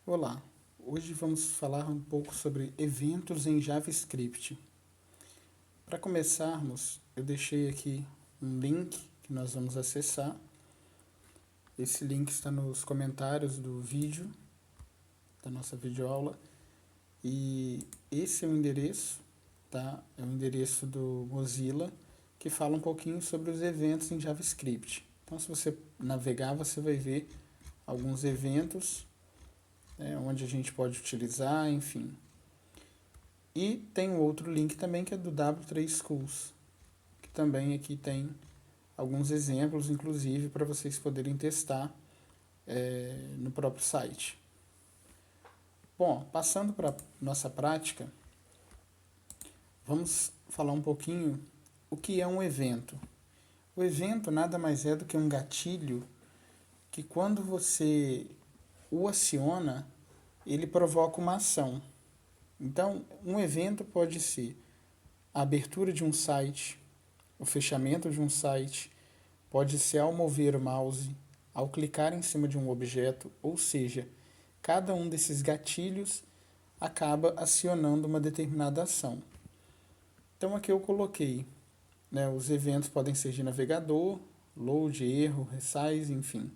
Olá, hoje vamos falar um pouco sobre eventos em JavaScript. Para começarmos, eu deixei aqui um link que nós vamos acessar. Esse link está nos comentários do vídeo, da nossa videoaula. E esse é o endereço, tá? É o endereço do Mozilla, que fala um pouquinho sobre os eventos em JavaScript. Então, se você navegar, você vai ver alguns eventos, onde a gente pode utilizar, enfim. E tem um outro link também que é do W3 Schools, que também aqui tem alguns exemplos, inclusive, para vocês poderem testar no próprio site. Bom, passando para a nossa prática, vamos falar um pouquinho o que é um evento. O evento nada mais é do que um gatilho que quando você o aciona, ele provoca uma ação. Então, um evento pode ser a abertura de um site, o fechamento de um site, pode ser ao mover o mouse, ao clicar em cima de um objeto, ou seja, cada um desses gatilhos acaba acionando uma determinada ação. Então aqui eu coloquei, os eventos podem ser de navegador, load, erro, resize, enfim.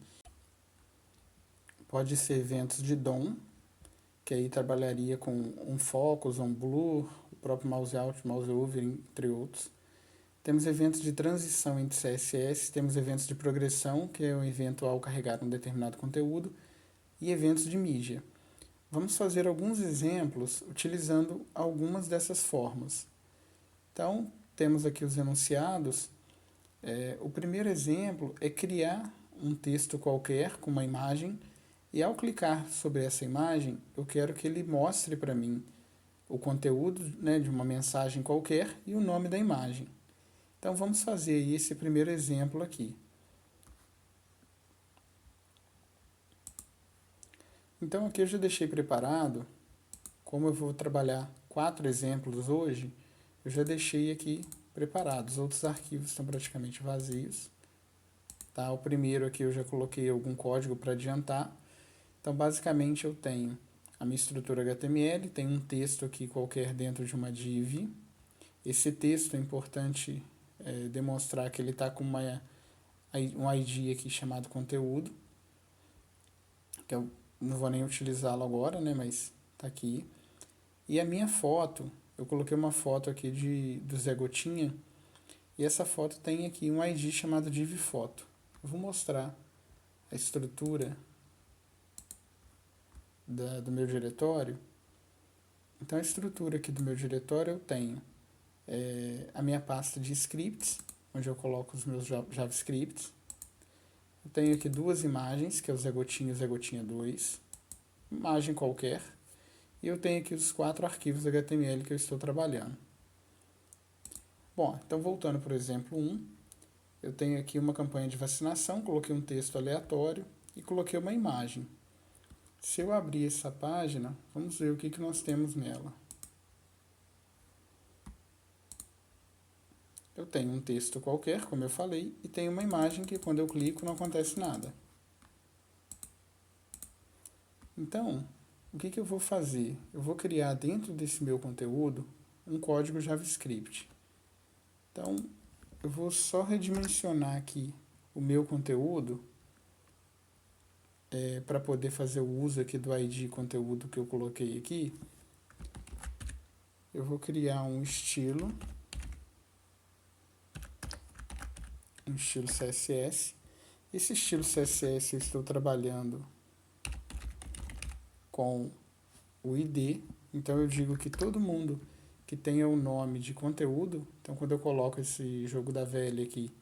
Pode ser eventos de DOM, que aí trabalharia com um focus, um blur, o próprio mouse out, mouse over, entre outros. Temos eventos de transição entre CSS, temos eventos de progressão, que é um evento ao carregar um determinado conteúdo, e eventos de mídia. Vamos fazer alguns exemplos utilizando algumas dessas formas. Então, temos aqui os enunciados. O primeiro exemplo é criar um texto qualquer com uma imagem, e ao clicar sobre essa imagem, eu quero que ele mostre para mim o conteúdo, de uma mensagem qualquer e o nome da imagem. Então vamos fazer esse primeiro exemplo aqui. Então aqui eu já deixei preparado, como eu vou trabalhar 4 exemplos hoje, eu já deixei aqui preparados. Os outros arquivos estão praticamente vazios. Tá? O primeiro aqui eu já coloquei algum código para adiantar. Então basicamente eu tenho a minha estrutura HTML, tem um texto aqui qualquer dentro de uma div. Esse texto é importante demonstrar que ele está com um ID aqui chamado conteúdo, que eu não vou nem utilizá-lo agora, mas está aqui. E a minha foto, eu coloquei uma foto aqui do Zé Gotinha, e essa foto tem aqui um ID chamado divFoto. Eu vou mostrar a estrutura do meu diretório. Então a estrutura aqui do meu diretório eu tenho a minha pasta de scripts, onde eu coloco os meus JavaScripts. Eu tenho aqui 2 imagens, que é o Zé Gotinha e o Zé Gotinha 2, imagem qualquer, e eu tenho aqui os 4 arquivos HTML que eu estou trabalhando. Bom, então voltando para o exemplo 1, eu tenho aqui uma campanha de vacinação, coloquei um texto aleatório e coloquei uma imagem. Se eu abrir essa página, vamos ver o que nós temos nela. Eu tenho um texto qualquer, como eu falei, e tenho uma imagem que quando eu clico não acontece nada. Então, o que eu vou fazer? Eu vou criar dentro desse meu conteúdo um código JavaScript. Então, eu vou só redimensionar aqui o meu conteúdo para poder fazer o uso aqui do ID conteúdo que eu coloquei aqui. Eu vou criar um estilo CSS. Esse estilo CSS eu estou trabalhando com o ID, então eu digo que todo mundo que tenha o nome de conteúdo, então quando eu coloco esse jogo da velha aqui,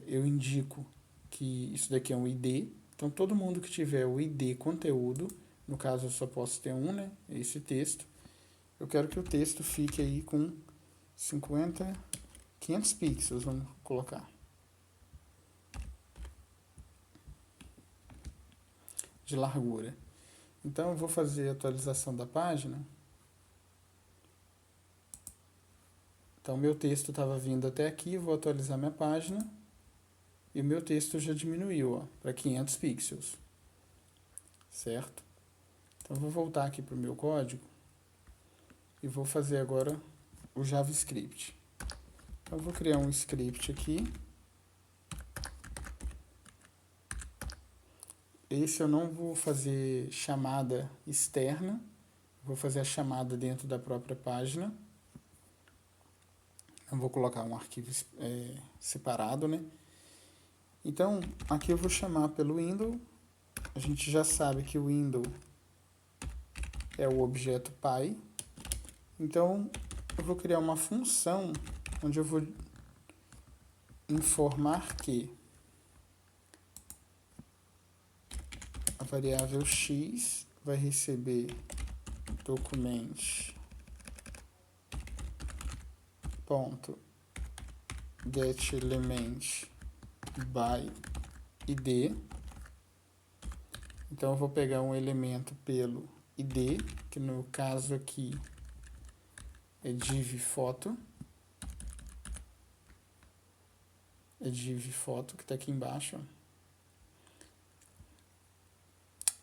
eu indico que isso daqui é um ID, então todo mundo que tiver o ID conteúdo, no caso eu só posso ter um, esse texto, eu quero que o texto fique aí com 500 pixels, vamos colocar, de largura. Então eu vou fazer a atualização da página. Então meu texto estava vindo até aqui, vou atualizar minha página. E o meu texto já diminuiu para 500 pixels. certo? Então, eu vou voltar aqui para o meu código e vou fazer agora o JavaScript. Então, eu vou criar um script aqui. Esse eu não vou fazer chamada externa, vou fazer a chamada dentro da própria página. Eu vou colocar um arquivo separado, né? Então, aqui eu vou chamar pelo window. A gente já sabe que o window é o objeto pai. Então, eu vou criar uma função onde eu vou informar que a variável x vai receber document.getElement by id. Então, eu vou pegar um elemento pelo id, que no caso aqui é div foto. É div foto, que está aqui embaixo.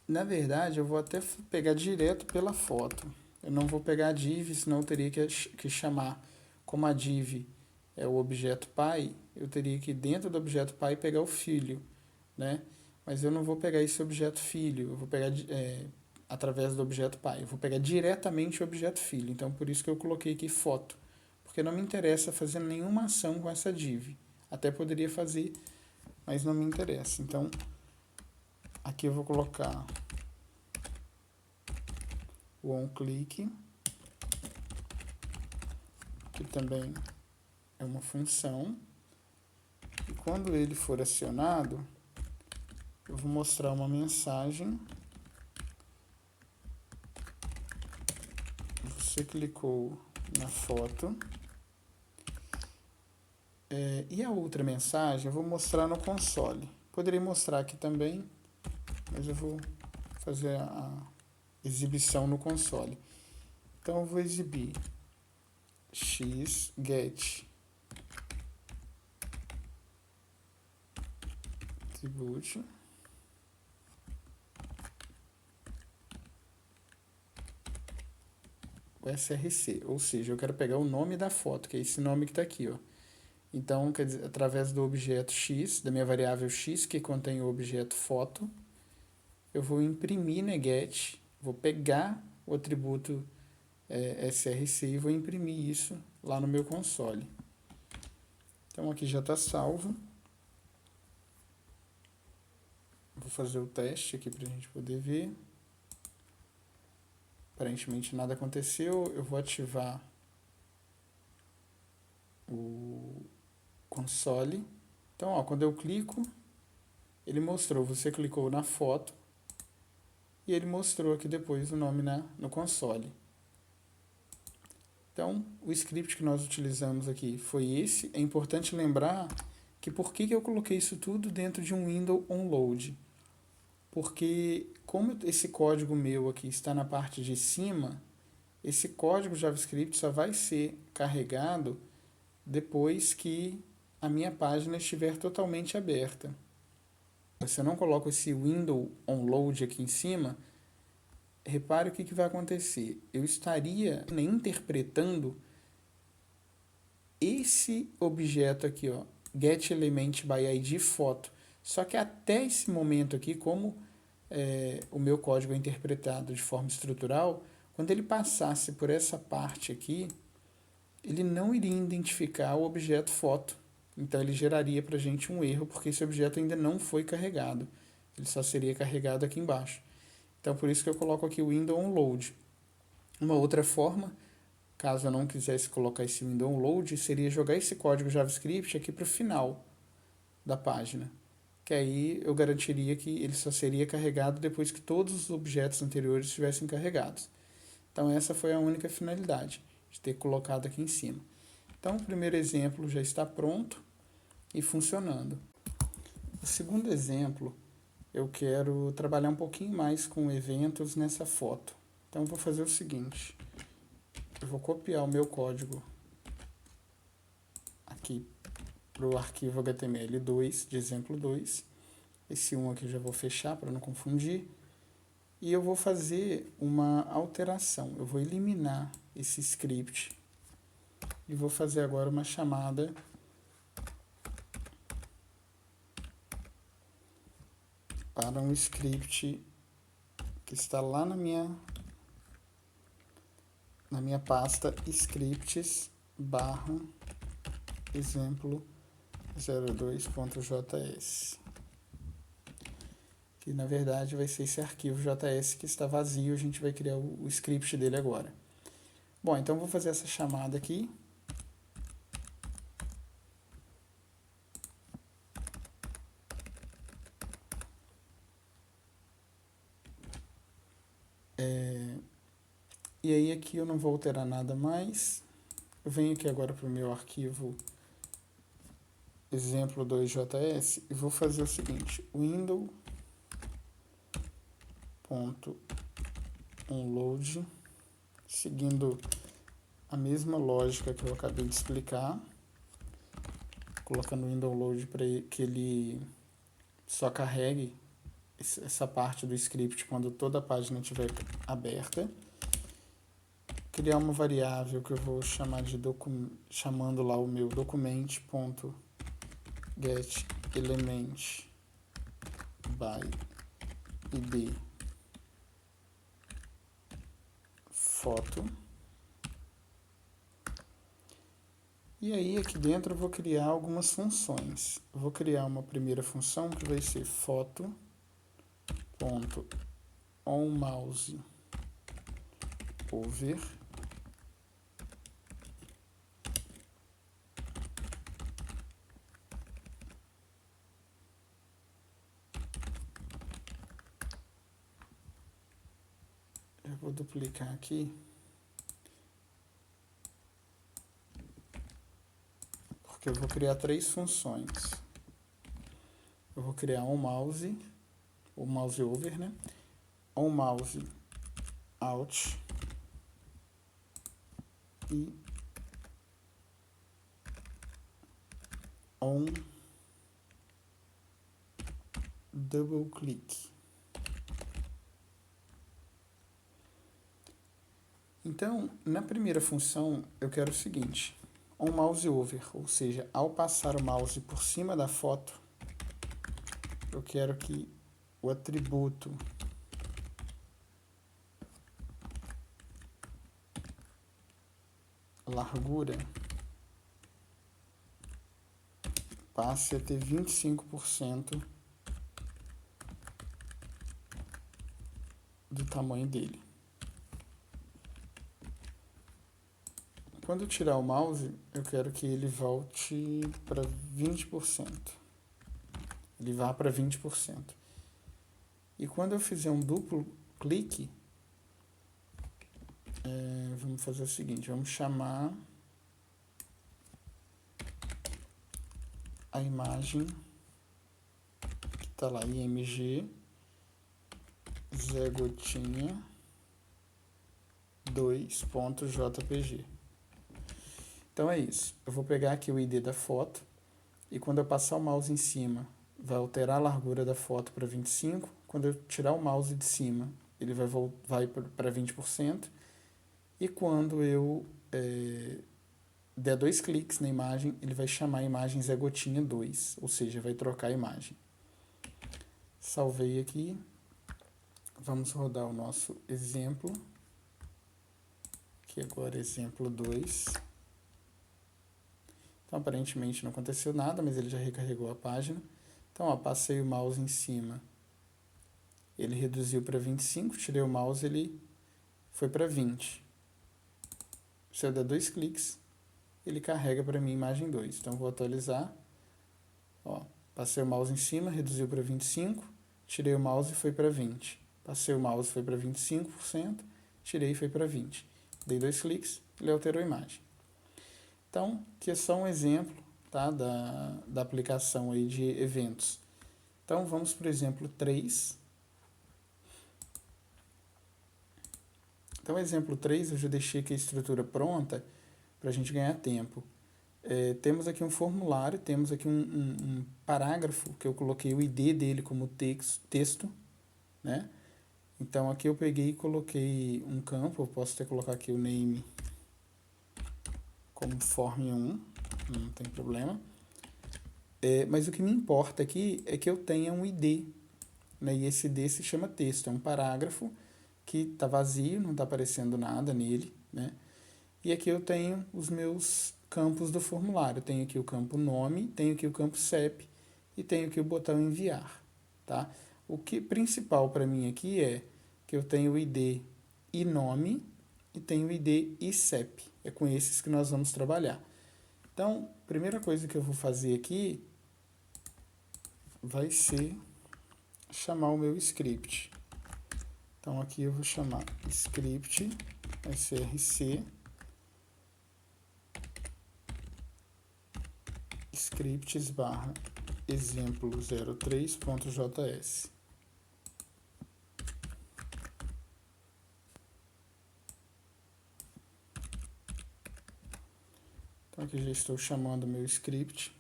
Na verdade, eu vou até pegar direto pela foto. Eu não vou pegar a div, senão eu teria que chamar. Como a div é o objeto pai, eu teria que, dentro do objeto pai, pegar o filho, né? Mas eu não vou pegar esse objeto filho, eu vou pegar através do objeto pai. Eu vou pegar diretamente o objeto filho. Então, por isso que eu coloquei aqui foto. Porque não me interessa fazer nenhuma ação com essa div. Até poderia fazer, mas não me interessa. Então, aqui eu vou colocar o onClick, que também é uma função. E quando ele for acionado, eu vou mostrar uma mensagem. Você clicou na foto. E a outra mensagem eu vou mostrar no console. Poderia mostrar aqui também, mas eu vou fazer a exibição no console. Então eu vou exibir x get attribute o src, ou seja, eu quero pegar o nome da foto, que é esse nome que está aqui, ó. Então, quer dizer, através do objeto x, da minha variável x, que contém o objeto foto, eu vou imprimir get, vou pegar o atributo src e vou imprimir isso lá no meu console. Então, aqui já está salvo. Vou fazer o teste aqui para a gente poder ver. Aparentemente nada aconteceu. Eu vou ativar o console. Então, ó, quando eu clico, ele mostrou, você clicou na foto e ele mostrou aqui depois o nome no console. Então, o script que nós utilizamos aqui foi esse. É importante lembrar que por que eu coloquei isso tudo dentro de um window onload. Porque como esse código meu aqui está na parte de cima, esse código JavaScript só vai ser carregado depois que a minha página estiver totalmente aberta. Se eu não coloco esse window onload aqui em cima, repare o que vai acontecer. Eu estaria interpretando esse objeto aqui, ó, getElementByIdFoto. Só que até esse momento aqui, como o meu código é interpretado de forma estrutural, quando ele passasse por essa parte aqui, ele não iria identificar o objeto foto. Então, ele geraria para a gente um erro, porque esse objeto ainda não foi carregado. Ele só seria carregado aqui embaixo. Então, por isso que eu coloco aqui o window onload. Uma outra forma, caso eu não quisesse colocar esse window onload, seria jogar esse código JavaScript aqui para o final da página. Que aí eu garantiria que ele só seria carregado depois que todos os objetos anteriores estivessem carregados. Então, essa foi a única finalidade de ter colocado aqui em cima. Então, o primeiro exemplo já está pronto e funcionando. O segundo exemplo, eu quero trabalhar um pouquinho mais com eventos nessa foto. Então, eu vou fazer o seguinte. Eu vou copiar o meu código aqui para o arquivo HTML2, de exemplo 2. Esse 1 aqui eu já vou fechar para não confundir. E eu vou fazer uma alteração. Eu vou eliminar esse script e vou fazer agora uma chamada para um script que está lá na minha pasta scripts barra exemplo 02.js, que na verdade vai ser esse arquivo JS que está vazio, a gente vai criar o script dele agora. Bom, então eu vou fazer essa chamada aqui. E aí aqui eu não vou alterar nada mais. Eu venho aqui agora para o meu arquivo exemplo2.js e vou fazer o seguinte, window.onload, seguindo a mesma lógica que eu acabei de explicar, colocando o window load para que ele só carregue essa parte do script quando toda a página estiver aberta. Criar uma variável que eu vou chamar de chamando lá o meu document.getElement by id foto. E aí aqui dentro eu vou criar algumas funções. Eu vou criar uma primeira função que vai ser foto.onMouseOver. Eu vou duplicar aqui. Porque eu vou criar 3 funções. Eu vou criar o mouse over, né? Mouse out e on double click. Então, na primeira função, eu quero o seguinte, on mouse over, ou seja, ao passar o mouse por cima da foto, eu quero que o atributo largura passe a ter 25% do tamanho dele. Quando eu tirar o mouse, eu quero que ele volte para 20%. Ele vá para 20%. E quando eu fizer um duplo clique, vamos fazer o seguinte, vamos chamar a imagem que está lá, img zegotinha 2.jpg. Então é isso. Eu vou pegar aqui o ID da foto e quando eu passar o mouse em cima, vai alterar a largura da foto para 25. Quando eu tirar o mouse de cima, ele vai para 20%. E quando eu der 2 cliques na imagem, ele vai chamar a imagem zegotinha 2, ou seja, vai trocar a imagem. Salvei aqui. Vamos rodar o nosso exemplo, que agora é exemplo 2. Então, aparentemente não aconteceu nada, mas ele já recarregou a página. Então, ó, passei o mouse em cima, ele reduziu para 25, tirei o mouse, ele foi para 20. Se eu der 2 cliques, ele carrega para mim a imagem 2. Então, vou atualizar. Ó, passei o mouse em cima, reduziu para 25, tirei o mouse e foi para 20. Passei o mouse, foi para 25%, tirei e foi para 20. Dei 2 cliques, ele alterou a imagem. Então, aqui é só um exemplo, tá, da aplicação aí de eventos. Então, vamos para o exemplo 3. Então, exemplo 3, eu já deixei aqui a estrutura pronta para a gente ganhar tempo. Temos aqui um formulário, temos aqui um parágrafo que eu coloquei o ID dele como texto, né? Então aqui eu peguei e coloquei um campo, eu posso até colocar aqui o name como form1, não tem problema. Mas o que me importa aqui é que eu tenha um ID, né? E esse ID se chama texto, é um parágrafo que está vazio, não está aparecendo nada nele, né? E aqui eu tenho os meus campos do formulário. Eu tenho aqui o campo nome, tenho aqui o campo CEP e tenho aqui o botão enviar, tá? O que principal para mim aqui é que eu tenho o ID e nome e tenho o ID e CEP. É com esses que nós vamos trabalhar. Então, a primeira coisa que eu vou fazer aqui vai ser chamar o meu script. Então aqui eu vou chamar script src scripts barra exemplo 03.js. Então aqui já estou chamando o meu script.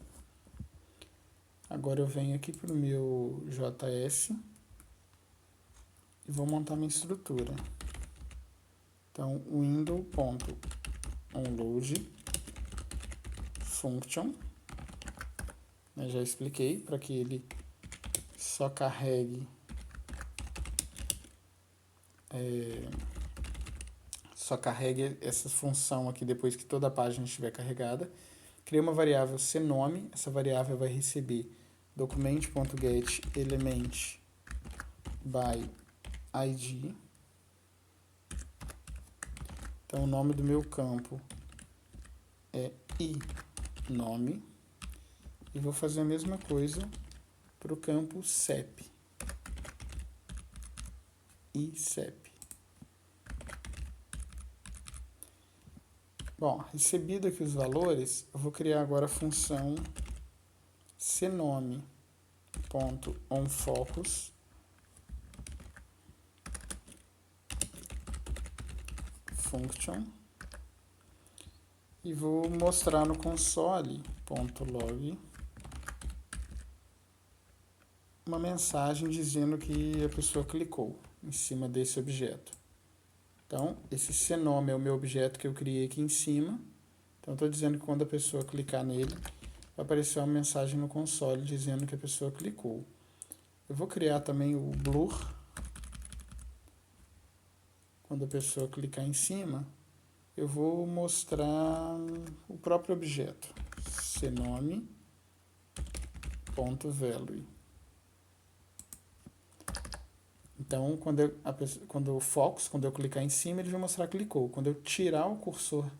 Agora eu venho aqui para o meu JS e vou montar minha estrutura. Então, window.onload function, né, já expliquei, para que ele só carregue essa função aqui depois que toda a página estiver carregada. Criei uma variável cnome, essa variável vai receber document.getElement by id. Então o nome do meu campo é inome e vou fazer a mesma coisa para o campo CEP. ICEP. Bom, recebido aqui os valores, eu vou criar agora a função cnome.onFocus function e vou mostrar no console.log uma mensagem dizendo que a pessoa clicou em cima desse objeto. Então, esse cnome é o meu objeto que eu criei aqui em cima. Então, estou dizendo que quando a pessoa clicar nele, vai aparecer uma mensagem no console dizendo que a pessoa clicou. Eu vou criar também o blur. Quando a pessoa clicar em cima, eu vou mostrar o próprio objeto. cnome.value. Então, quando eu clicar em cima, ele vai mostrar que clicou. Quando eu tirar o cursor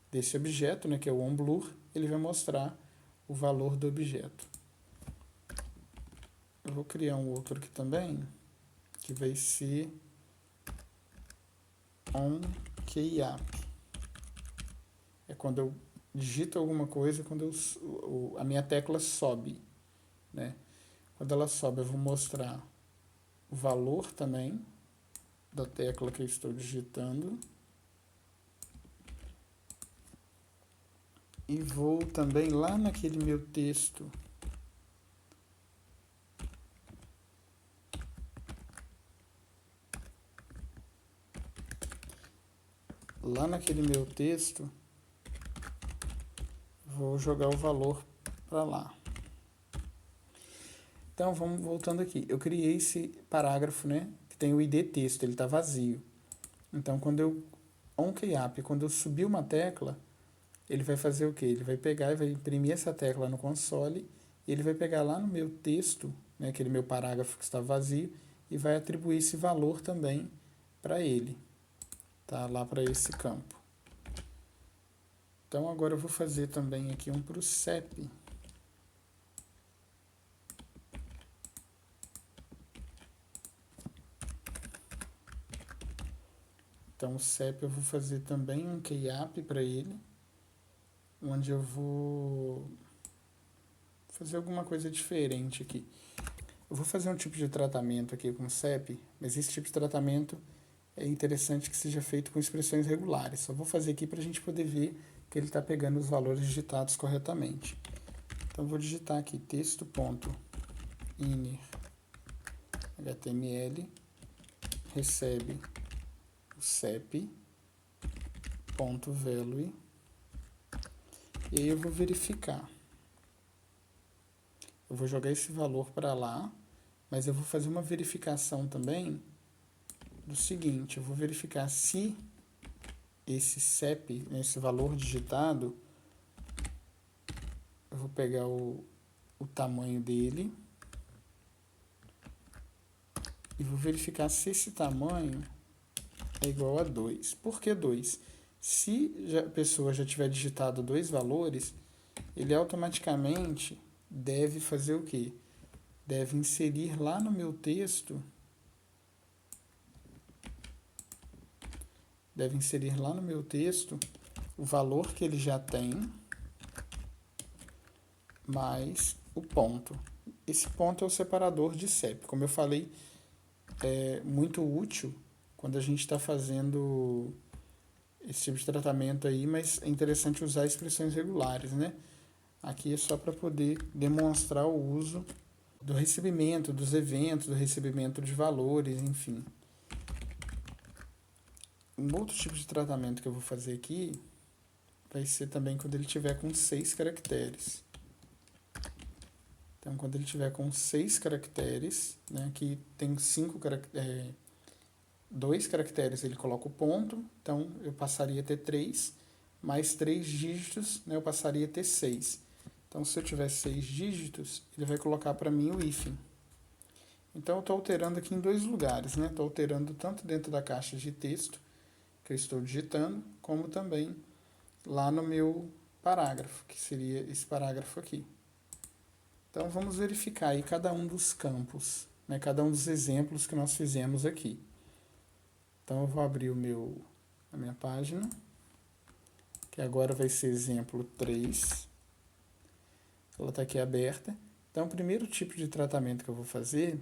desse objeto, né, que é o onBlur, ele vai mostrar o valor do objeto. Eu vou criar um outro aqui também, que vai ser onKeyApp. É quando eu digito alguma coisa, quando a minha tecla sobe, né? Quando ela sobe, eu vou mostrar o valor também da tecla que eu estou digitando. E vou também lá naquele meu texto vou jogar o valor para lá. Então vamos voltando aqui. Eu criei esse parágrafo, né, que tem o ID texto, ele está vazio. Então quando eu onKeyApp, quando eu subir uma tecla, ele vai fazer o quê? Ele vai pegar e vai imprimir essa tecla no console, e ele vai pegar lá no meu texto, né, aquele meu parágrafo que está vazio, e vai atribuir esse valor também para ele, tá? Lá para esse campo. Então agora eu vou fazer também aqui um para o CEP. Então o CEP eu vou fazer também um keyApp para ele, onde eu vou fazer alguma coisa diferente aqui. Eu vou fazer um tipo de tratamento aqui com o CEP, mas esse tipo de tratamento é interessante que seja feito com expressões regulares. Só vou fazer aqui para a gente poder ver que ele está pegando os valores digitados corretamente. Então eu vou digitar aqui texto.inner HTML recebe o CEP.value, e aí eu vou verificar. Eu vou jogar esse valor para lá, mas eu vou fazer uma verificação também do seguinte: eu vou verificar se esse CEP, esse valor digitado, eu vou pegar o tamanho dele e vou verificar se esse tamanho é igual a 2. Por que 2? Se a pessoa já tiver digitado dois valores, ele automaticamente deve fazer o quê? Deve inserir lá no meu texto, o valor que ele já tem, mais o ponto. Esse ponto é o separador de CEP. Como eu falei, é muito útil quando a gente está fazendo esse tipo de tratamento aí, mas é interessante usar expressões regulares, né? Aqui é só para poder demonstrar o uso do recebimento dos eventos, do recebimento de valores, enfim. Um outro tipo de tratamento que eu vou fazer aqui vai ser também quando ele tiver com 6 caracteres. Então, quando ele tiver com 6 caracteres, né, aqui tem 2 caracteres, ele coloca o ponto, então eu passaria a ter 3, mais 3 dígitos, né, eu passaria a ter 6. Então, se eu tiver 6 dígitos, ele vai colocar para mim o hífen. Então, eu estou alterando aqui em dois lugares, né? Estou alterando tanto dentro da caixa de texto que eu estou digitando, como também lá no meu parágrafo, que seria esse parágrafo aqui. Então, vamos verificar aí cada um dos campos, né? Cada um dos exemplos que nós fizemos aqui. Então, eu vou abrir a minha página, que agora vai ser exemplo 3. Ela está aqui aberta. Então, o primeiro tipo de tratamento que eu vou fazer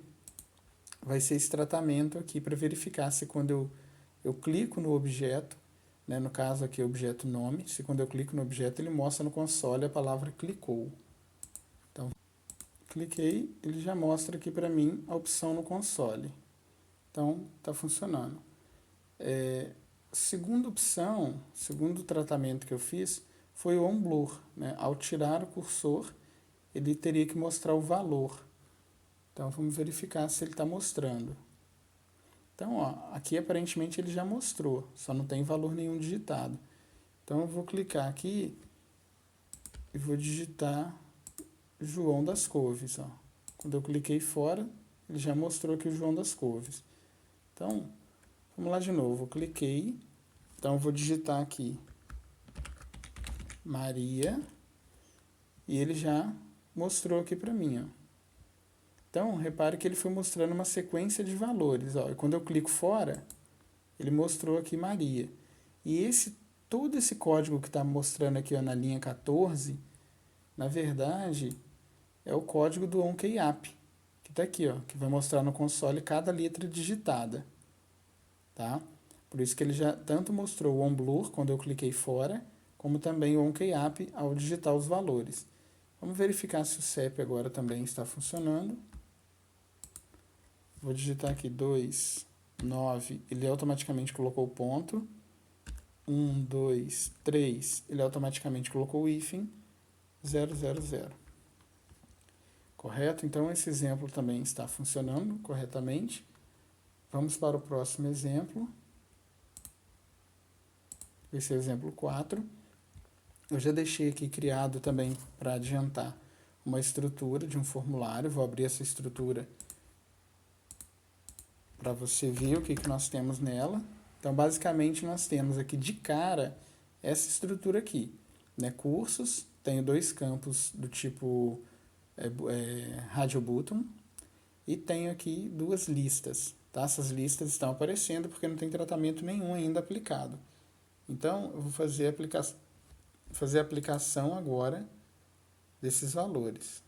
vai ser esse tratamento aqui para verificar se quando eu clico no objeto, né, no caso aqui objeto nome, se quando eu clico no objeto ele mostra no console a palavra clicou. Então, cliquei, ele já mostra aqui para mim a opção no console. Então, está funcionando. Segunda opção, segundo tratamento que eu fiz, foi o on-blur, né? Ao tirar o cursor, ele teria que mostrar o valor. Então, vamos verificar se ele está mostrando. Então, ó, aqui aparentemente ele já mostrou, só não tem valor nenhum digitado. Então, eu vou clicar aqui e vou digitar João das Couves. Ó. Quando eu cliquei fora, ele já mostrou aqui o João das Couves. Então, vamos lá de novo. Eu cliquei, então eu vou digitar aqui Maria e ele já mostrou aqui para mim, ó. Então, repare que ele foi mostrando uma sequência de valores. Ó. E quando eu clico fora, ele mostrou aqui Maria. E todo esse código que está mostrando aqui ó, na linha 14, na verdade, é o código do OnKeyApp, que está aqui, ó, que vai mostrar no console cada letra digitada. Tá? Por isso que ele já tanto mostrou o OnBlur, quando eu cliquei fora, como também o OnKeyApp ao digitar os valores. Vamos verificar se o CEP agora também está funcionando. Vou digitar aqui 2, 9, ele automaticamente colocou o ponto. 1, 2, 3, ele automaticamente colocou o hífen. 0, 0, 0. Correto? Então, esse exemplo também está funcionando corretamente. Vamos para o próximo exemplo. Esse é o exemplo 4. Eu já deixei aqui criado também, para adiantar, uma estrutura de um formulário. Vou abrir essa estrutura para você ver o que nós temos nela. Então, basicamente, nós temos aqui de cara essa estrutura aqui, né? Cursos, tenho dois campos do tipo Radio Button e tenho aqui duas listas, tá? Essas listas estão aparecendo porque não tem tratamento nenhum ainda aplicado. Então, eu vou fazer a aplicação agora desses valores.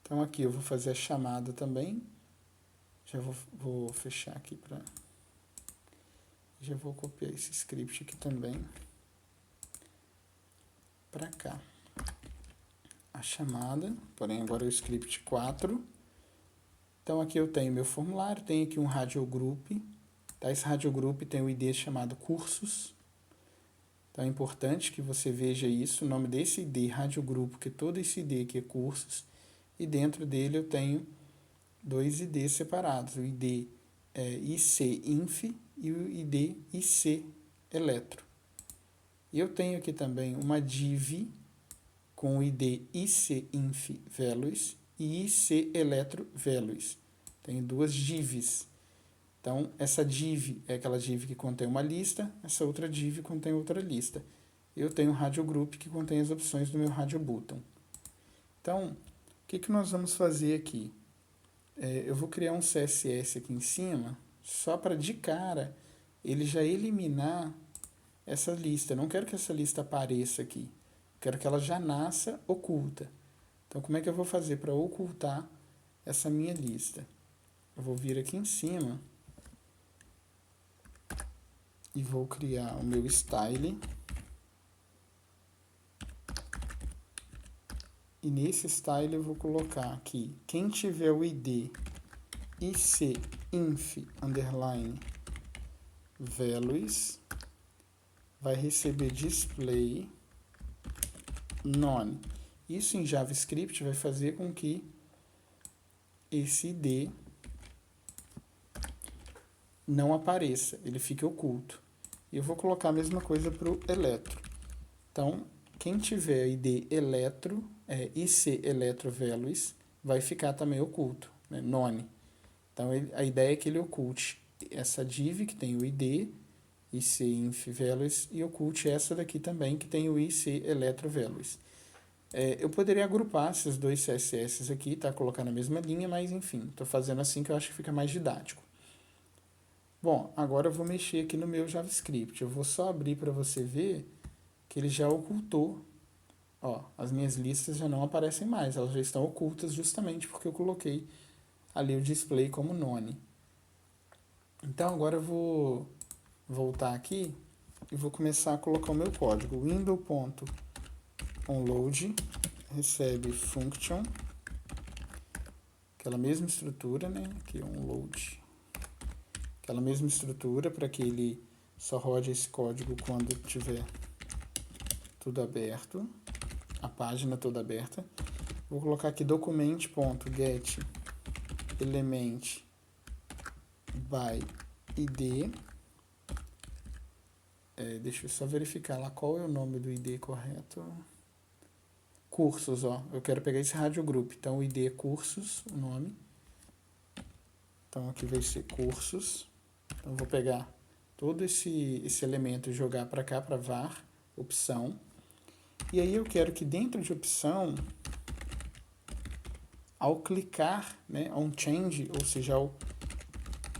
Então, aqui eu vou fazer a chamada também. Já vou fechar aqui para... Já vou copiar esse script aqui também para cá. A chamada, porém agora é o script 4. Então aqui eu tenho meu formulário, tenho aqui um radiogroup, tá? Esse radiogroup tem um ID chamado cursos. Então é importante que você veja isso, o nome desse ID, radiogrupo, que todo esse ID aqui é cursos, e dentro dele eu tenho dois IDs separados, o ID IC Inf e o ID IC Eletro. E eu tenho aqui também uma div com o ID IC Inf Values e IC Eletro Values. Tenho duas divs. Então, essa div é aquela div que contém uma lista, essa outra div contém outra lista. Eu tenho um radiogroup que contém as opções do meu radiobutton. Então, o que nós vamos fazer aqui? Eu vou criar um CSS aqui em cima, só para de cara ele já eliminar essa lista. Eu não quero que essa lista apareça aqui. Eu quero que ela já nasça oculta. Então, como é que eu vou fazer para ocultar essa minha lista? Eu vou vir aqui em cima e vou criar o meu style. E nesse style eu vou colocar aqui, quem tiver o ID ICInf underline values vai receber display none. Isso em JavaScript vai fazer com que esse ID não apareça, ele fique oculto. E eu vou colocar a mesma coisa para o eletro. Então, quem tiver ID eletro, IC eletro values, vai ficar também oculto, né? None. Então, a ideia é que ele oculte essa div que tem o ID, IC inf values, e oculte essa daqui também que tem o IC eletro values. Eu poderia agrupar esses dois CSS aqui, tá? Colocar na mesma linha, mas enfim, estou fazendo assim que eu acho que fica mais didático. Bom, agora eu vou mexer aqui no meu JavaScript. Eu vou só abrir para você ver que ele já ocultou. Ó, as minhas listas já não aparecem mais, elas já estão ocultas justamente porque eu coloquei ali o display como none. Então agora eu vou voltar aqui e vou começar a colocar o meu código. Window.onload recebe function, aquela mesma estrutura, né? Aqui onload. Aquela mesma estrutura para que ele só rode esse código quando tiver tudo aberto, a página toda aberta. Vou colocar aqui document.get element by id. Deixa eu só verificar lá qual é o nome do ID correto. Cursos, ó. Eu quero pegar esse radiogroup. Então, o ID é cursos, o nome. Então, aqui vai ser cursos. Então, eu vou pegar todo esse elemento e jogar para cá, para var, opção. E aí eu quero que dentro de opção, ao clicar, né, on change, ou seja, ao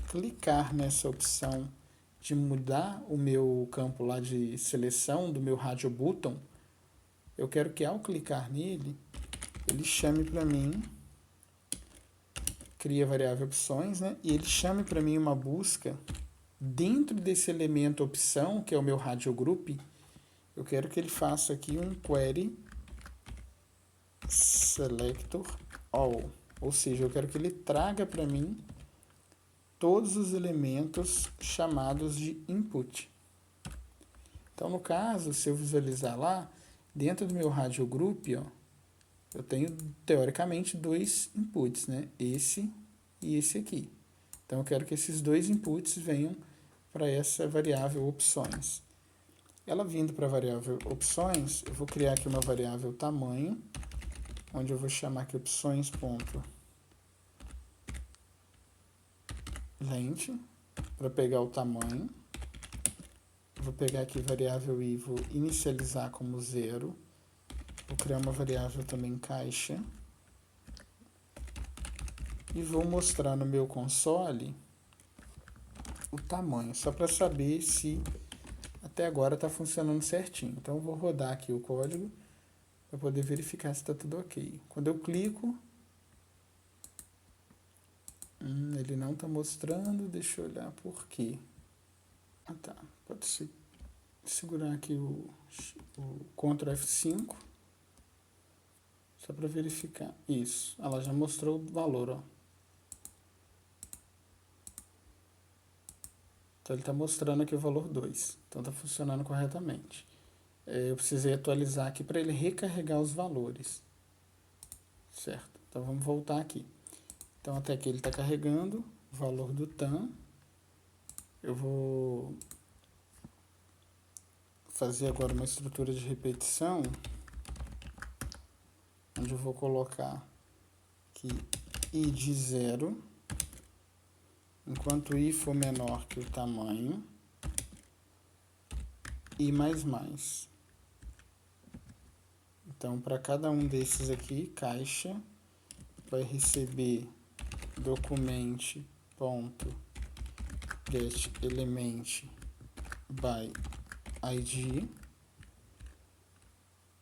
clicar nessa opção de mudar o meu campo lá de seleção do meu radiobutton, eu quero que ao clicar nele, ele chame para mim, cria a variável opções, né, e ele chame para mim uma busca dentro desse elemento opção, que é o meu radiogroup. Eu quero que ele faça aqui um query selector all, ou seja, eu quero que ele traga para mim todos os elementos chamados de input. Então, no caso, se eu visualizar lá, dentro do meu radiogroup, ó, eu tenho, teoricamente, dois inputs, né? Esse e esse aqui. Então, eu quero que esses dois inputs venham para essa variável opções. Ela vindo para a variável opções, eu vou criar aqui uma variável tamanho, onde eu vou chamar aqui opções.length, para pegar o tamanho. Vou pegar aqui variável i, vou inicializar como 0. Vou criar uma variável também caixa. E vou mostrar no meu console o tamanho, só para saber se até agora está funcionando certinho. Então, eu vou rodar aqui o código para poder verificar se está tudo ok. Quando eu clico, ele não está mostrando, deixa eu olhar por quê. Ah, tá. Pode segurar aqui o Ctrl F5, só para verificar. Isso, ela já mostrou o valor, ó. Então ele está mostrando aqui o valor 2. Então está funcionando corretamente. Eu precisei atualizar aqui para ele recarregar os valores. Certo? Então vamos voltar aqui. Então até aqui ele está carregando o valor do TAM. Eu vou fazer agora uma estrutura de repetição, onde eu vou colocar aqui i de 0, enquanto i for menor que o tamanho, i mais mais. Então, para cada um desses aqui, caixa vai receber document.getElement by id.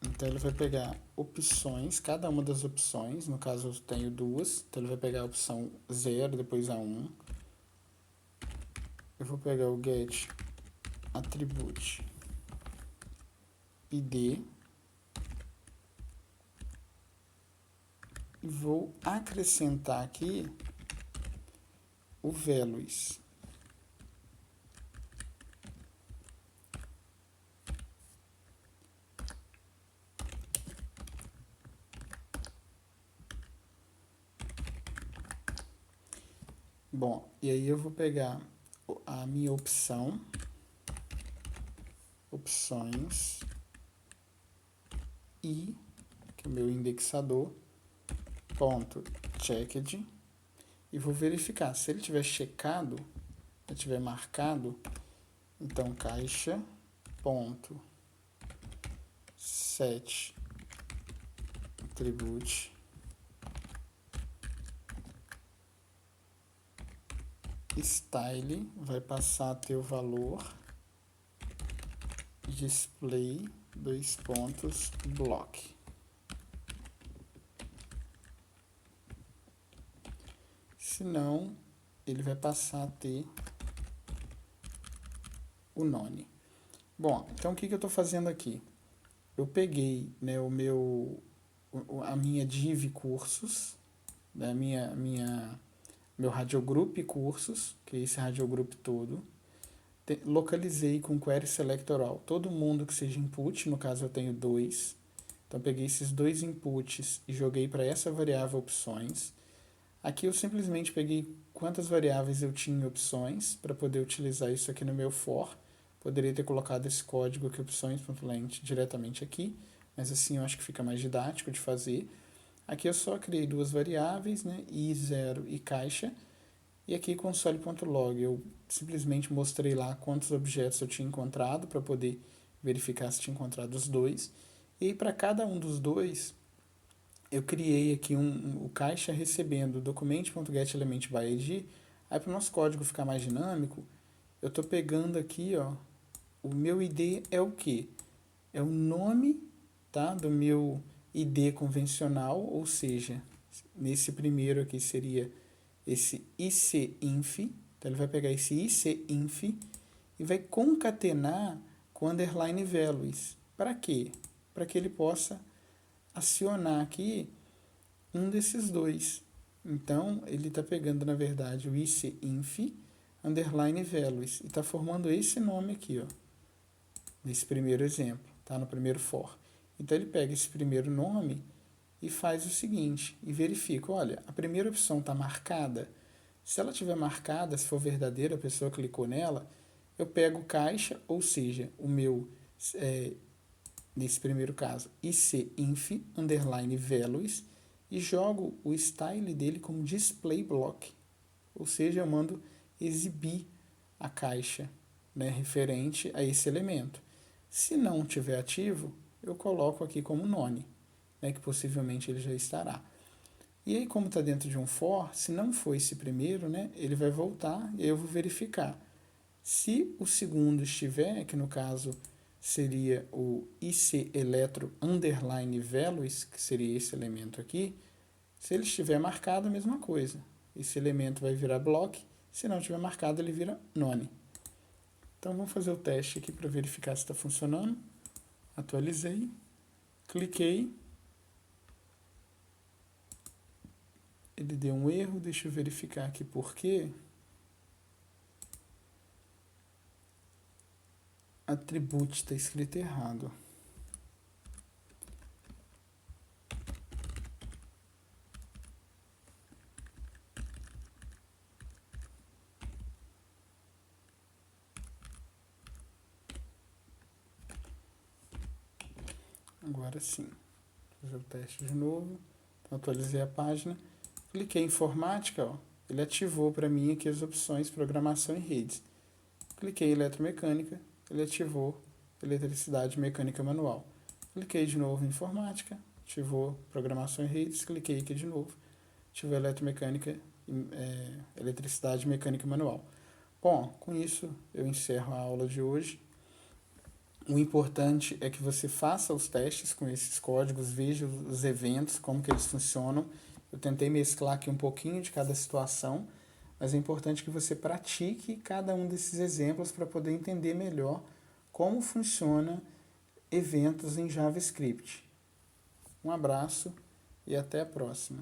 Então ele vai pegar opções, cada uma das opções, no caso eu tenho duas, então ele vai pegar a opção 0, depois a 1. Eu vou pegar o get attribute id e vou acrescentar aqui o values. Bom, e aí eu vou pegar a minha opção, opções, e, que é o meu indexador, ponto checked, e vou verificar. Se ele tiver checado, se tiver marcado, então caixa, ponto, set, attribute, style vai passar a ter o valor display block. Senão, ele vai passar a ter o none. Bom, então o que eu estou fazendo aqui? Eu peguei, né, a minha div cursos, né, meu radiogroup cursos, que é esse radiogroup todo, localizei com query selector all todo mundo que seja input, no caso eu tenho 2, então peguei esses 2 inputs e joguei para essa variável opções. Aqui eu simplesmente peguei quantas variáveis eu tinha em opções para poder utilizar isso aqui no meu for. Poderia ter colocado esse código aqui, opções.length, diretamente aqui, mas assim eu acho que fica mais didático de fazer. Aqui eu só criei duas variáveis, né, i0 e caixa, e aqui console.log eu simplesmente mostrei lá quantos objetos eu tinha encontrado para poder verificar se tinha encontrado os dois. E para cada um dos dois, eu criei aqui o caixa recebendo document.getElementById. Aí para o nosso código ficar mais dinâmico, eu estou pegando aqui, ó, o meu ID é o que? É o nome, tá, do meu ID convencional, ou seja, nesse primeiro aqui seria esse ICINF, então ele vai pegar esse ICINF e vai concatenar com underline values. Para quê? Para que ele possa acionar aqui um desses dois. Então, ele está pegando, na verdade, o ICINF underline values e está formando esse nome aqui, ó, nesse primeiro exemplo, tá? No primeiro for. Então, ele pega esse primeiro nome e faz o seguinte, e verifica, olha, a primeira opção está marcada. Se ela estiver marcada, se for verdadeira, a pessoa clicou nela, eu pego caixa, ou seja, o meu, nesse primeiro caso, ICINF underline values, e jogo o style dele como display block, ou seja, eu mando exibir a caixa, né, referente a esse elemento. Se não estiver ativo, eu coloco aqui como none, né, que possivelmente ele já estará. E aí, como está dentro de um for, se não for esse primeiro, né, ele vai voltar e eu vou verificar. Se o segundo estiver, que no caso seria o ICElectro underline values, que seria esse elemento aqui, se ele estiver marcado, a mesma coisa. Esse elemento vai virar block, se não estiver marcado, ele vira none. Então, vamos fazer o teste aqui para verificar se está funcionando. Atualizei, cliquei, ele deu um erro, deixa eu verificar aqui por quê. Attribute está escrito errado. Agora sim. Vou fazer o teste de novo. Então, atualizei a página. Cliquei em informática, ó. Ele ativou para mim aqui as opções programação e redes. Cliquei em eletromecânica, ele ativou eletricidade, mecânica manual. Cliquei de novo em informática, ativou programação e redes, cliquei aqui de novo, ativou eletromecânica, eletricidade, mecânica manual. Bom, com isso eu encerro a aula de hoje. O importante é que você faça os testes com esses códigos, veja os eventos, como que eles funcionam. Eu tentei mesclar aqui um pouquinho de cada situação, mas é importante que você pratique cada um desses exemplos para poder entender melhor como funciona eventos em JavaScript. Um abraço e até a próxima.